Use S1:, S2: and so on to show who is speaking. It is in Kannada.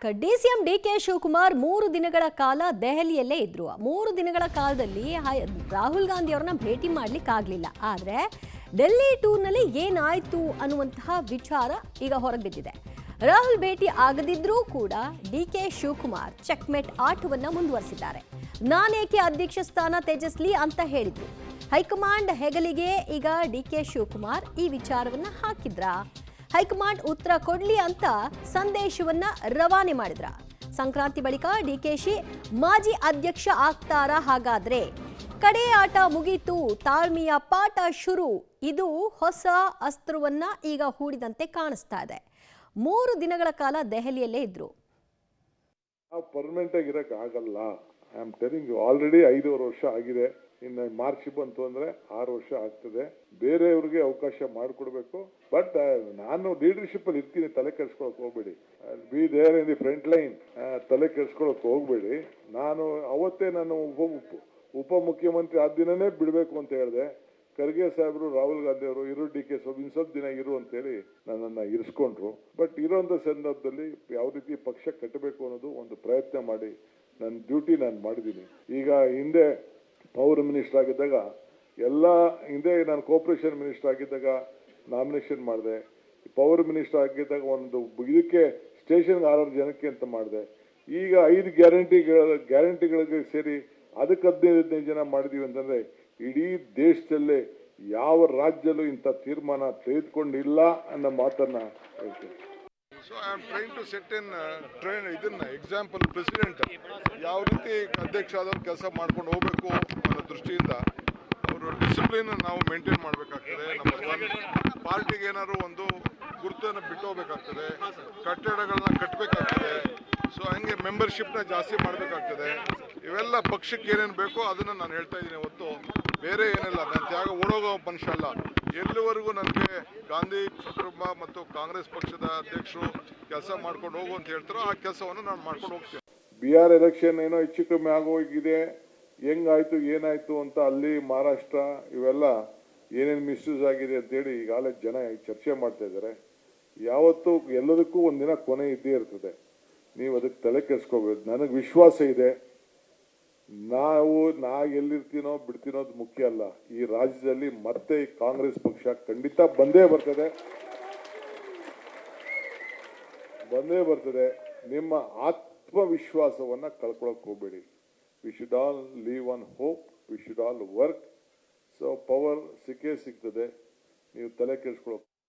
S1: ಡಿಸಿಎಂ ಡಿಕೆ ಶಿವಕುಮಾರ್ 3 ದಿನಗಳ ಕಾಲ ದೆಹಲಿಯಲ್ಲೇ ಇದ್ರು. 3 ದಿನಗಳ ಕಾಲದಲ್ಲಿ ರಾಹುಲ್ ಗಾಂಧಿ ಅವರನ್ನ ಭೇಟಿ ಮಾಡ್ಲಿಕ್ಕೆ ಆಗ್ಲಿಲ್ಲ. ಆದ್ರೆ ಡೆಲ್ಲಿ ಟೂರ್ನಲ್ಲಿ ಏನಾಯ್ತು ಅನ್ನುವಂತಹ ವಿಚಾರ ಈಗ ಹೊರಬಿದ್ದಿದೆ. ರಾಹುಲ್ ಭೇಟಿ ಆಗದಿದ್ರೂ ಕೂಡ ಡಿಕೆ ಶಿವಕುಮಾರ್ ಚೆಕ್ಮೇಟ್ ಆಟವನ್ನ ಮುಂದುವರಿಸಿದ್ದಾರೆ. ನಾನೇಕೆ ಅಧ್ಯಕ್ಷ ಸ್ಥಾನ ತ್ಯಜಿಸಲಿ ಅಂತ ಹೇಳಿದ್ರು. ಹೈಕಮಾಂಡ್ ಹೆಗಲಿಗೆ ಈಗ ಡಿಕೆ ಶಿವಕುಮಾರ್ ಈ ವಿಚಾರವನ್ನ ಹಾಕಿದ್ರಾ? ಹೈಕಮಾಂಡ್ ಉತ್ತರ ಕೊಡ್ಲಿ ಅಂತ ಸಂದೇಶವನ್ನ ರವಾನೆ ಮಾಡಿದ್ರ. ಸಂಕ್ರಾಂತಿ ಬಳಿಕ ಡಿಕೆಶಿ ಮಾಜಿ ಅಧ್ಯಕ್ಷ ಆಗ್ತಾರಾ? ಹಾಗಾದ್ರೆ ಕಡೆ ಆಟ ಮುಗೀತು, ತಾಳ್ಮೆಯ ಪಾಠ ಶುರು. ಇದು ಹೊಸ ಅಸ್ತ್ರವನ್ನ ಈಗ ಹೂಡಿದಂತೆ ಕಾಣಿಸ್ತಾ ಇದೆ. 3 ದಿನಗಳ ಕಾಲ ದೆಹಲಿಯಲ್ಲೇ ಇದ್ರು.
S2: ಪರ್ಮನೆಂಟ್ ಆಗಿರಕ್ ಆಗಲ್ಲ. I am telling you, already 5 ವರ್ಷ ಆಗಿದೆ. ಇನ್ನು ಮಾರ್ಚ್ ಬಂತು ಅಂದ್ರೆ 6 ವರ್ಷ ಆಗ್ತದೆ. ಬೇರೆಯವ್ರಿಗೆ ಅವಕಾಶ ಮಾಡಿಕೊಡ್ಬೇಕು. ಬಟ್ ನಾನು ಲೀಡರ್ಶಿಪ್ ಅಲ್ಲಿ ಇರ್ತೀನಿ, ತಲೆ ಕೆಡಿಸ್ಕೊಳಕ್ ಹೋಗ್ಬೇಡಿ. Be there in the front line, ತಲೆ ಕೆಡಿಸ್ಕೊಳಕ್ ಹೋಗ್ಬೇಡಿ. ನಾನು ಅವತ್ತೇ ನಾನು ಉಪಮುಖ್ಯಮಂತ್ರಿ ಆದ ದಿನನೇ ಬಿಡಬೇಕು ಅಂತ ಹೇಳಿದೆ. ಖರ್ಗೆ ಸಾಹೇಬರು, ರಾಹುಲ್ ಗಾಂಧಿ ಅವರು ಇರು ಡಿ ಕೆ ಸ್ವಲ್ಪ ದಿನ ಇರು ಅಂತೇಳಿ ನನ್ನನ್ನು ಇರಿಸ್ಕೊಂಡ್ರು. ಬಟ್ ಇರೋಂಥ ಸಂದರ್ಭದಲ್ಲಿ ಯಾವ ರೀತಿ ಪಕ್ಷ ಕಟ್ಟಬೇಕು ಅನ್ನೋದು ಒಂದು ಪ್ರಯತ್ನ ಮಾಡಿ ನನ್ನ ಡ್ಯೂಟಿ ನಾನು ಮಾಡಿದ್ದೀನಿ. ಈಗ ಹಿಂದೆ ಪವರ್ ಮಿನಿಸ್ಟರ್ ಆಗಿದ್ದಾಗ ಹಿಂದೆ ನಾನು ಕೋಆಪರೇಷನ್ ಮಿನಿಸ್ಟರ್ ಆಗಿದ್ದಾಗ ನಾಮಿನೇಷನ್ ಮಾಡಿದೆ. ಪವರ್ ಮಿನಿಸ್ಟರ್ ಆಗಿದ್ದಾಗ ಒಂದು ಇದಕ್ಕೆ ಸ್ಟೇಷನ್ಗೆ 6 ಜನಕ್ಕೆ ಅಂತ ಮಾಡಿದೆ. ಈಗ 5 ಗ್ಯಾರಂಟಿಗಳಿಗೆ ಸೇರಿ ಅದಕ್ಕೆ 15 ಜನ ಮಾಡಿದೀವಿ ಅಂತಂದ್ರೆ ಇಡೀ ದೇಶದಲ್ಲೇ ಯಾವ ರಾಜ್ಯದಲ್ಲೂ ಇಂಥ ತೀರ್ಮಾನ ತೆಗೆದುಕೊಂಡಿಲ್ಲ ಅನ್ನೋ ಮಾತನ್ನ ಹೇಳ್ತೀನಿ.
S3: So I am trying to set in ಇದನ್ನ ಎಕ್ಸಾಂಪಲ್ ಪ್ರೆಸಿಡೆಂಟ್ ಯಾವ ರೀತಿ ಅಧ್ಯಕ್ಷ ಆದವ್ರು ಕೆಲಸ ಮಾಡ್ಕೊಂಡು ಹೋಗ್ಬೇಕು ಅನ್ನೋ ದೃಷ್ಟಿಯಿಂದ ಅವರು ಡಿಸಿಪ್ಲಿನ್ ನಾವು ಮೇಂಟೈನ್ ಮಾಡಬೇಕಾಗ್ತದೆ. ನಮ್ಮ ಪಾರ್ಟಿಗೆ ಏನಾದ್ರು ಒಂದು ಗುರುತನ್ನು ಬಿಟ್ಟು ಹೋಗ್ಬೇಕಾಗ್ತದೆ, ಕಟ್ಟಡಗಳನ್ನ ಕಟ್ಟಬೇಕಾಗ್ತದೆ. ಸೊ ಹಂಗೆ ಮೆಂಬರ್ಶಿಪ್ನ ಜಾಸ್ತಿ ಮಾಡಬೇಕಾಗ್ತದೆ. ಇವೆಲ್ಲ ಪಕ್ಷಕ್ಕೆ ಏನೇನು ಬೇಕೋ ಅದನ್ನು ನಾನು ಹೇಳ್ತಾ ಇದ್ದೀನಿ ಹೊತ್ತು ಬೇರೆ ಏನಿಲ್ಲ. ನಾನು ತ್ಯಾಗ ಓಡೋಗೋ ಮನುಷ್ಯ ಅಲ್ಲ. ಎಲ್ಲಿವರೆಗೂ ನನಗೆ ಗಾಂಧಿ ಕುಟುಂಬ ಮತ್ತು ಕಾಂಗ್ರೆಸ್ ಪಕ್ಷದ ಅಧ್ಯಕ್ಷರು ಕೆಲಸ ಮಾಡ್ಕೊಂಡು ಹೋಗು ಅಂತ ಹೇಳ್ತಾರೋ ಆ ಕೆಲಸವನ್ನು ನಾನು ಮಾಡ್ಕೊಂಡು ಹೋಗ್ತೀನಿ.
S2: ಬಿಹಾರ್ ಎಲೆಕ್ಷನ್ ಏನೋ ಹೆಚ್ಚು ಕಮ್ಮಿ ಆಗೋಗಿದೆ, ಹೆಂಗಾಯ್ತು ಏನಾಯ್ತು ಅಂತ ಅಲ್ಲಿ ಮಹಾರಾಷ್ಟ್ರ ಇವೆಲ್ಲ ಏನೇನು ಮಿಸ್ಯೂಸ್ ಆಗಿದೆ ಅಂತೇಳಿ ಈಗಾಗಲೇ ಜನ ಚರ್ಚೆ ಮಾಡ್ತಾ ಇದ್ದಾರೆ. ಯಾವತ್ತೂ ಎಲ್ಲದಕ್ಕೂ ಒಂದಿನ ಕೊನೆ ಇದ್ದೇ ಇರ್ತದೆ. ನೀವು ಅದಕ್ಕೆ ತಲೆ ಕೆಡಿಸ್ಕೋಬೇಕು. ನನಗೆ ವಿಶ್ವಾಸ ಇದೆ, ನಾ ಎಲ್ಲಿರ್ತೀನೋ ಬಿಡ್ತೀನೋ ಅದು ಮುಖ್ಯ ಅಲ್ಲ. ಈ ರಾಜ್ಯದಲ್ಲಿ ಮತ್ತೆ ಕಾಂಗ್ರೆಸ್ ಪಕ್ಷ ಖಂಡಿತ ಬಂದೇ ಬರ್ತದೆ. ನಿಮ್ಮ ಆತ್ಮವಿಶ್ವಾಸವನ್ನ ಕಳ್ಕೊಳಕ್ ಹೋಗ್ಬೇಡಿ. We should all leave on hope, we should all work. So power ಸಿಕ್ಕೇ ಸಿಗ್ತದೆ, ನೀವು ತಲೆ ಕೆಡಿಸ್ಕೊಳಕ್